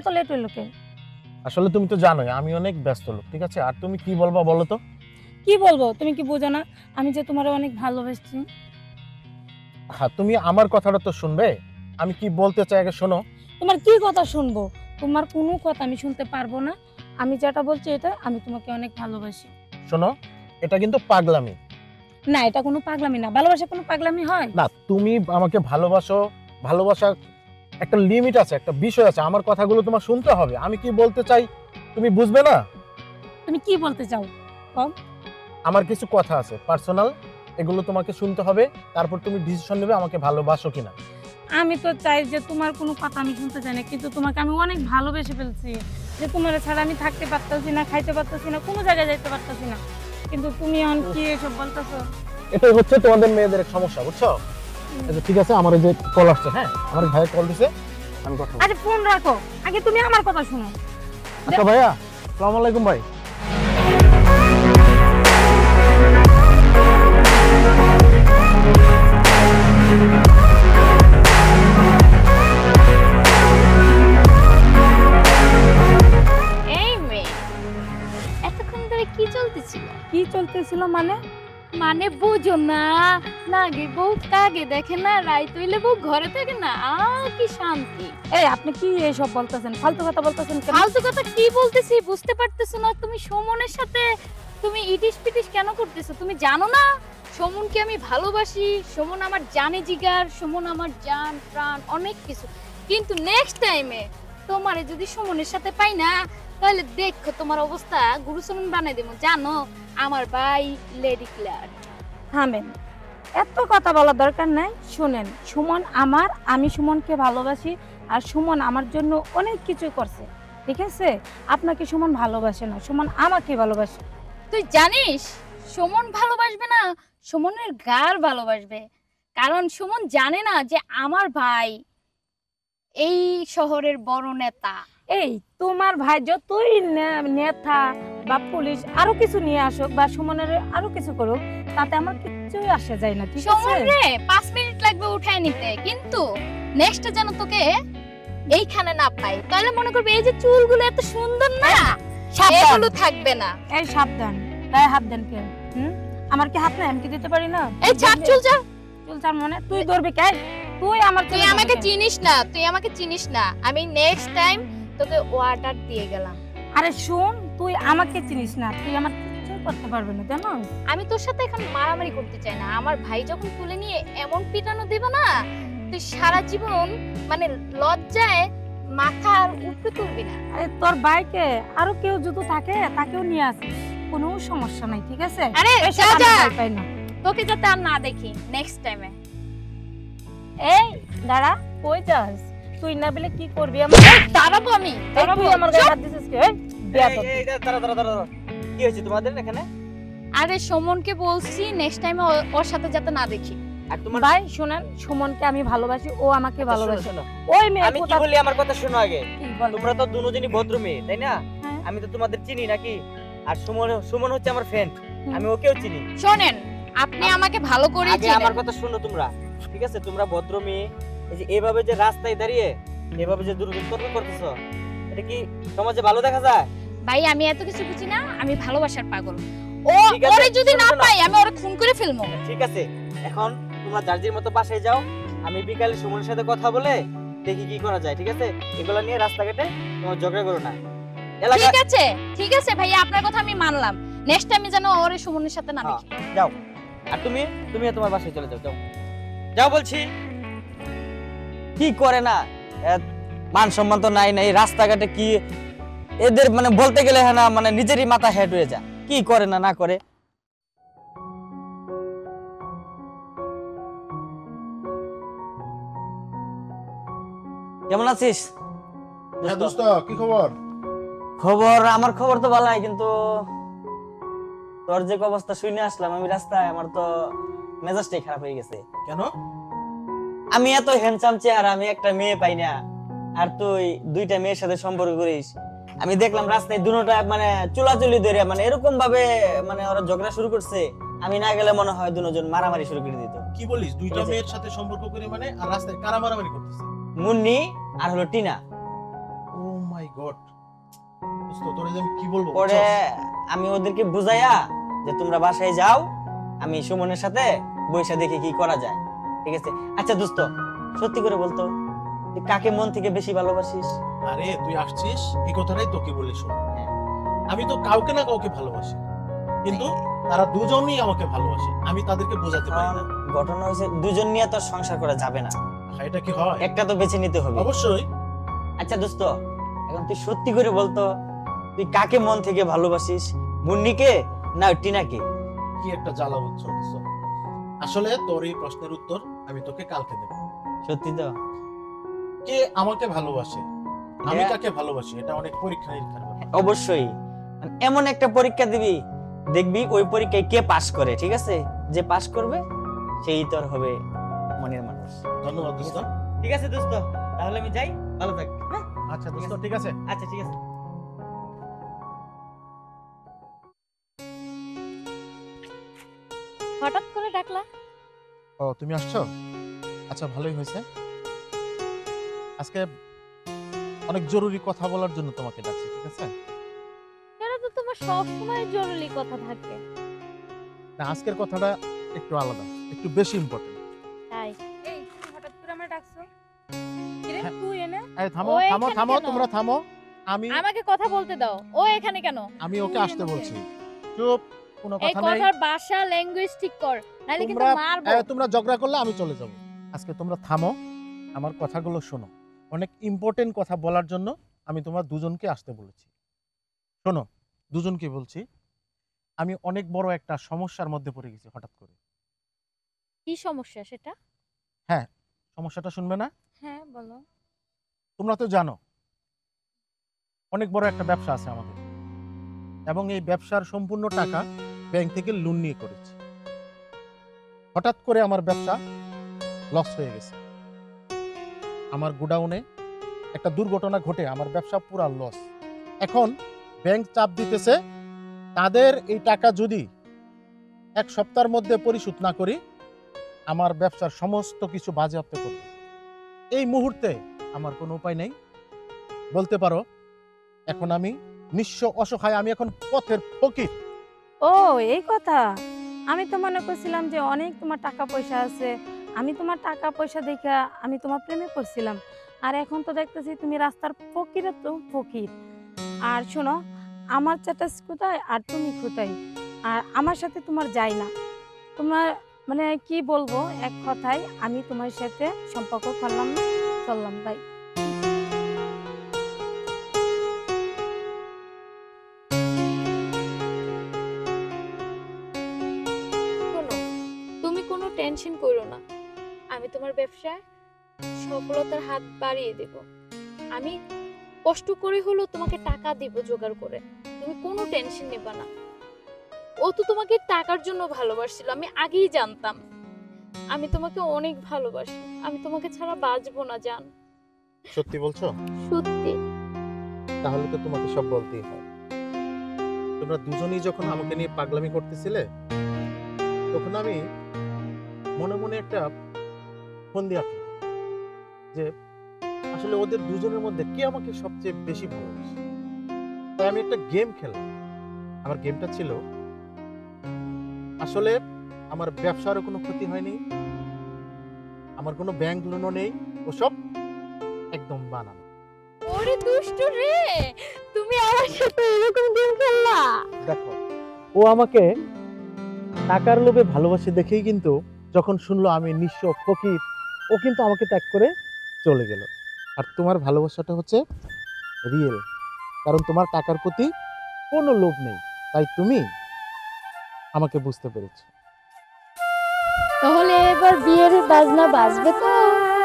এত লেট হইলো কে? আসলে তুমি তো জানোই আমি অনেক ব্যস্ত লোক, ঠিক আছে? আর তুমি কি বলবা বলো তো? কি বলবো? তুমি কি বোঝো না আমি যে তোমারে অনেক ভালোবাসি? হ্যাঁ, তুমি আমার কথাটা তো শুনবে। আমি কি বলতে চাই আগে শোনো। তোমার কি কথা শুনবো? তোমার কোনো কথা আমি শুনতে পারবো না। আমি যেটা বলছি এটা, আমি তোমাকে অনেক ভালোবাসি। শোনো, এটা কিন্তু পাগলামি না, এটা কোনো পাগলামি না। ভালোবাসা কোনো পাগলামি হয় না। তুমি আমাকে ভালোবাসো, ভালোবাসা একটা লিমিট আছে, একটা বিষয় আছে। আমার কথাগুলো তোমার শুনতে হবে। আমি কি বলতে চাই তুমি বুঝবে না? তুমি কি বলতে চাও কম? আমার কিছু কথা আছে পার্সোনাল, এগুলো তোমাকে শুনতে হবে। তারপর তুমি ডিসিশন নেবে আমাকে ভালোবাসো কিনা। আমি তো চাই যে তোমার কোনো কথা আমি শুনতে চাই না, কিন্তু তোমাকে আমি অনেক ভালোবেসে ফেলছি। যে তোমার ছাড়া আমি থাকতে পারতাছি না, খাইতে পারতাছি না, কোনো জায়গায় যাইতে পারতাছি না। কিন্তু তুমি এখন কি এসব বলতেছো? এটাই হচ্ছে তোমাদের মেয়েদের সমস্যা, বুঝছো? আচ্ছা ঠিক আছে, আমার এই যে কল আসছে, হ্যাঁ আমার ভাই কল দিছে, আমি কথা বলবো। আরে ফোন রাখো, আগে তুমি আমার কথা শোনো। আচ্ছা ভাইয়া, আসসালামু আলাইকুম ভাই। এই মেয়ে, এতক্ষণ ধরে কি চলতেছিল? কি চলতেছিল মানে? মানে বুঝো না, নাগে বউ কাগে দেখে না, রাইত হইলে বউ ঘরে থাকে না। কি শান্তি! এই আপনি কি এইসব বলতেছেন? ফালতু কথা বলতেছেন কেন? ফালতু কথা কি বলতেছি বুঝতে পারতেছো না? তুমি সুমনের সাথে তুমি ইটিস পিটিস কেন করতেছো? তুমি জানো না সুমনকে আমি ভালোবাসি? সুমন আমার জানে জিগার, সুমন আমার জান প্রাণ, অনেক কিছু। কিন্তু নেক্সট টাইমে তোমারে যদি সুমনের সাথে পাই না, তাহলে দেখো তোমার অবস্থা গুরুসুমন বানাই দেবো। জানো আমার ভাই লেডি ক্লার। থামেন, এত কথা বলার দরকার নাই। শুনেন, সুমন আমার, আমি সুমনকে ভালোবাসি। আর সুমন আমার জন্য অনেক কিছু করছে, ঠিক আছে? আপনাকে সুমন ভালোবাসে না, সুমন আমাকে ভালোবাসে। তুই জানিস সুমন ভালোবাসবে না, সুমনের গার ভালোবাসবে। কারণ সুমন জানে না যে আমার ভাই এই শহরের বড় নেতা। এই তোমার ভাই যতই নেতা বা পুলিশ আরো কিছু নিয়ে আসুক বা সুমনের আরো কিছু করুক, তাতে আমার কিচ্ছুই আসে যায় না, ঠিক আছে? সুমন রে 5 মিনিট লাগবে উঠায় নিতে, কিন্তু নেক্সট যেন তোকে এইখানে না পাই, তাহলে মনে করবে এই যে চুলগুলো এত সুন্দর না, এগুলো থাকবে না। এই সাবধান, গায়ে হাত দেন কেন? আমার কি হাত নাই? আমি কি দিতে পারি না? এই ছাড় চুল যা। চুল ছাড় মানে তুই ধরবি কে? তুই আমাকে চিনিস না, তুই আমাকে চিনিস না। আমি নেক্সট টাইম তোকে ওয়াটার দিয়ে গেলাম। আরে শুন, তুই আমাকে চিনিস না, তুই আমার কিছু করতে পারবি না, জানো? আমি তোর সাথে এখন মারামারি করতে চাই না। আমার ভাই যখন তুলে নিয়ে এমন পিটানো দেব না, তুই সারা জীবন মানে লজ্জায় মাথার উপরে তুলবি না। আরে তোর বাইকে আরো কেউ যদি থাকে তাকেও নিয়ে আসিস, কোনো সমস্যা নাই, ঠিক আছে? আরে এসব যা আমি যা, ভয় পাই না। তোকে যাতে আর না দেখি নেক্সট টাইমে। এই দাঁড়া, কই যাস? তুই না বলে কি করবি? আমার দাঁড়াবো আমি, তুই আমার গায়ে হাত দিছিস কে? বেয়াদব। এই দাঁড়া কি হয়েছে তোমাদের এখানে? আরে সুমনকে বলছি নেক্সট টাইমে ওর সাথে যাতে না দেখি। আর তোমার ভাই শুনেন, সুমনকে আমি ভালোবাসি, ও আমাকে ভালোবাসে। শোনো, ওই মেয়ে আমি কি বলি আমার কথা শোনো আগে। কি বল? তোমরা তো দুজনই ভদ্র মেয়ে, তাই না? হ্যাঁ। আমি তো তোমাদের চিনি নাকি? আর সুমন হচ্ছে আমার ফ্রেন্ড, আমি ওকেও চিনি। শোনেন, আপনি আমাকে ভালো করে আগে আমার কথা শোনো তোমরা, ঠিক আছে? তোমরা ভদ্র মেয়ে, এই যে এভাবে যে রাস্তায় দাঁড়িয়ে এভাবে যে দুর্ব্যবহার করতেছো, এটা কি সমাজে ভালো দেখা যায়? ভাই আমি এত কিছু বুঝি না, আমি ভালোবাসার পাগল। ও ঠিক আছে, ওরে যদি না শোনো। পাই আমি ওরে খুন করে ফেলবো। ঠিক আছে, এখন তোমরা জার্জির মতো বাসায় যাও। আমি বিকালে সুমনের সাথে কথা বলে দেখি কি করা যায়, ঠিক আছে? এগুলা নিয়ে রাস্তাঘাটে তোমার ঝগড়া করো না। ঠিক আছে ভাইয়া, আপনার কথা আমি মানলাম। নেক্সট টাইমে যেন ওরে সুমনের সাথে না দেখি। যাও, আর তুমি তোমার বাসায় চলে যাও। যাও যাও বলছি। কি করে না, মান সম্মান তো নাই নাই, রাস্তাঘাটে কি এদের মানে বলতে গেলে হ্যাঁ না, মানে নিজেরই মাথা হেড হয়ে যায়। কি করে না না করে। কেমন আছিস? দোস্ত কি খবর? খবর আমার খবর তো ভালোই, কিন্তু তোর যে অবস্থা শুনে আসলাম আমি রাস্তায়, আমার তো মেজাজটাই খারাপ হয়ে গেছে। কেন? আমি এত হ্যান্ডসাম চেহারা, আমি একটা মেয়ে পাই না। আর তুই দুইটা মেয়ের সাথে সম্পর্ক করিস। আমি দেখলাম রাস্তায় দুটোটা মানে চুলাচুলি ধরে মানে এরকম ভাবে মানে ওরা ঝগড়া শুরু করছে, আমি না গেলে মনে হয় দুজন মারামারি শুরু করে দিত। কি বলিস দুইটা ঠিক আছে। মেয়ের সাথে সম্পর্ক করে মানে আর রাস্তায় কারা মারামারি করতেছে? মুন্নি আর হলো টিনা। ও মাই গড, দোস্ত তোরে যে আমি কি বলবো পরে বুঝছস? আমি ওদেরকে বুঝাইয়া যে তোমরা বাসায় যাও, আমি সুমনের সাথে বইসা দেখি কি করা যায়, ঠিক আছে? আচ্ছা দোস্ত, সত্যি করে বলতো তুই কাকে মন থেকে বেশি ভালোবাসিস? আরে তুই আসছিস এই কথাটাই তোকে বলি শোন, হ্যাঁ। আমি তো কাউকে না কাউকে ভালোবাসি, কিন্তু তারা দুজনই আমাকে ভালোবাসে, আমি তাদেরকে বোঝাতে পারি না। ঘটনা হয়েছে দুজন নিয়ে তো সংসার করা যাবে না, আহা, এটা কি হয়? একটা তো বেছে নিতে হবে। অবশ্যই। আচ্ছা দোস্ত, এখন তুই সত্যি করে বলতো তুই কাকে মন থেকে ভালোবাসিস, মুন্নিকে না টিনাকে? কি একটা জ্বালা বুঝছো দোস্ত। আসলে তোর এই প্রশ্নের উত্তর আমি তোকে কালকে দেব। সত্যি তো? কে আমাকে ভালোবাসে, আমি হ্যাঁ। কাকে ভালোবাসি, এটা অনেক পরীক্ষা নিরীক্ষার ব্যাপার। অবশ্যই, মানে এমন একটা পরীক্ষা দিবি, দেখবি ওই পরীক্ষায় কে পাস করে, ঠিক আছে? যে পাস করবে সেই তোর হবে মনের মানুষ। ধন্যবাদ দোস্ত। ঠিক আছে দোস্ত, তাহলে আমি যাই, ভালো থাক। হ্যাঁ আচ্ছা দোস্ত, ঠিক আছে। আচ্ছা ঠিক আছে। হঠাৎ করে ডাকলা? ও তুমি আসছো? আচ্ছা ভালোই হয়েছে। আজকে অনেক জরুরি কথা বলার জন্য তোমাকে ডাকছি, ঠিক আছে? এটা তো তোমার সব সময় জরুরি কথা থাকে। না, আজকের কথাটা একটু আলাদা, একটু বেশি ইম্পর্টেন্ট। তাই? এই তুমি হঠাৎ করে আমরা ডাকছো কিরে? হ্যাঁ। তুই এনে এই থামো ও থামো এখানে থামো, কেন? তোমরা থামো। আমি আমাকে কথা বলতে দাও। ও এখানে কেন? আমি ওকে তুই আসতে আমাকে- বলছি। চুপ, কোনো এই কথা নেই। কথার ভাষা ল্যাঙ্গুয়েজ ঠিক কর, নাহলে কিন্তু তোমরা মারবো। তোমরা ঝগড়া করলে আমি চলে যাব। আজকে তোমরা থামো, আমার কথাগুলো শোনো। অনেক ইম্পর্টেন্ট কথা বলার জন্য আমি তোমার দুজনকে আসতে বলেছি। শোনো, দুজনকে বলছি, আমি অনেক বড় একটা সমস্যার মধ্যে পড়ে গেছি হঠাৎ করে। কি সমস্যা সেটা? সমস্যাটা শুনবে না? হ্যাঁ বলো। তোমরা তো জানো অনেক বড় একটা ব্যবসা আছে আমাদের, এবং এই ব্যবসার সম্পূর্ণ টাকা ব্যাংক থেকে লোন নিয়ে করেছি। হঠাৎ করে আমার ব্যবসা লস হয়ে গেছে। আমার গোডাউনে একটা দুর্ঘটনা ঘটে আমার ব্যবসা পুরা লস। এখন ব্যাংক চাপ দিতেছে, তাদের এই টাকা যদি এক সপ্তাহের মধ্যে পরিশোধ না করি আমার ব্যবসার সমস্ত কিছু বাজেয়াপ্ত করবে। এই মুহূর্তে আমার কোনো উপায় নেই, বলতে পারো এখন আমি নিঃস্ব অসহায়, আমি এখন পথের ফকির। ও এই কথা, আমি তো মনে করছিলাম যে অনেক তোমার টাকা পয়সা আছে, আমি তোমার টাকা পয়সা দেখা আমি তোমার প্রেমে পড়ছিলাম, আর এখন তো দেখতেছি তুমি রাস্তার ফকিরে তো ফকির। আর শোনো, আমার চাটাস কোথায় আর তুমি কোথায়, আর আমার সাথে তোমার যায় না। তোমার মানে কি বলবো, এক কথায় আমি তোমার সাথে সম্পর্ক করলাম না, চললাম তাই। শোনো, তুমি কোনো টেনশন করো না, আমি তোমার ব্যবসায় সফলতার হাত বাড়িয়ে দেব। আমি কষ্ট করে হলেও তোমাকে টাকা দেব জোগাড় করে, তুমি কোনো টেনশন নেবা না। ও তো তোমাকে টাকার জন্য ভালোবাসছিল, আমি আগেই জানতাম। আমি তোমাকে অনেক ভালোবাসি, আমি তোমাকে ছাড়া বাঁচবো না জান। সত্যি বলছো? সত্যি। তাহলে তো তোমাকে সব বলতেই হয়। তোমরা দুজনেই যখন আমাকে নিয়ে পাগলামি করতেছিলে, তখন আমি মনে মনে একটা ফন্দি আঁকলাম যে আসলে ওদের দুজনের মধ্যে কে আমাকে সবচেয়ে বেশি ভালোবাসে। তাই আমি একটা গেম খেললাম। আমার গেমটা ছিল, আসলে আমার ব্যবসারও কোনো ক্ষতি হয়নি, আমার কোনো ব্যাংক লোনও নেই, ওসব একদম বানানো। ওরে দুষ্টু রে, তুমি আমার সাথে এরকম গেম খেললা? দেখো, ও আমাকে টাকার লোভে ভালোবাসে দেখেই কিন্তু যখন শুনলো আমি নিঃস্ব ফকির, ও কিন্তু আমাকে ত্যাগ করে চলে গেল। আর তোমার ভালোবাসাটা হচ্ছে রিয়েল, কারণ তোমার টাকার প্রতি কোনো লোভ নেই, তাই তুমি আমাকে বুঝতে পেরেছো। তাহলে এবার বিয়ের বাজনা বাজবে তো?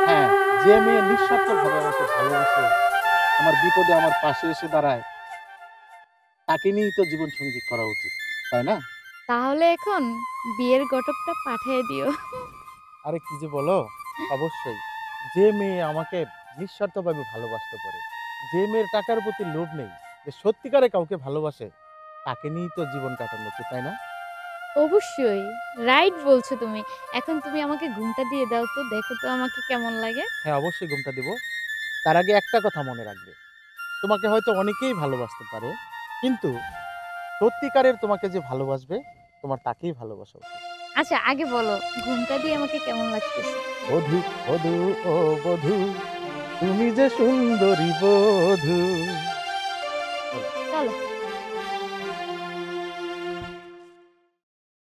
হ্যাঁ, যে মেয়ে নিঃস্বার্থভাবে আমাকে ভালোবাসে, আমার বিপদে আমার পাশে এসে দাঁড়ায়, তাকে নিয়েই তো জীবন সঙ্গী করা উচিত, তাই না? তাহলে এখন বিয়ের ঘটকটা পাঠিয়ে দিও। আরে কি যে বলো, অবশ্যই। যে মেয়ে আমাকে নিঃস্বার্থভাবে ভালোবাসতে পারে। যে মেয়ের টাকার প্রতি লোভ নেই, যে সত্যিকারে কাউকে ভালোবাসে, তাকে নিয়েই তো জীবন কাটানো উচিত, তাই না? অবশ্যই রাইট বলছো তুমি। এখন তুমি আমাকে ঘুমটা দিয়ে দাও তো, দেখো তো আমাকে কেমন লাগে। হ্যাঁ, অবশ্যই ঘুমটা দেব। তার আগে একটা কথা মনে রাখবে, তোমাকে হয়তো অনেকেই ভালোবাসতে পারে, কিন্তু সত্যিকারের তোমাকে যে ভালোবাসবে, তোমার তাকেই ভালোবাসা উচিত। আচ্ছা আগে বলো, ঘুমটা দিয়ে আমাকে কেমন লাগতেছে? বধূ বধূ ও বধূ, তুমি যে সুন্দরী বধূ। চলো।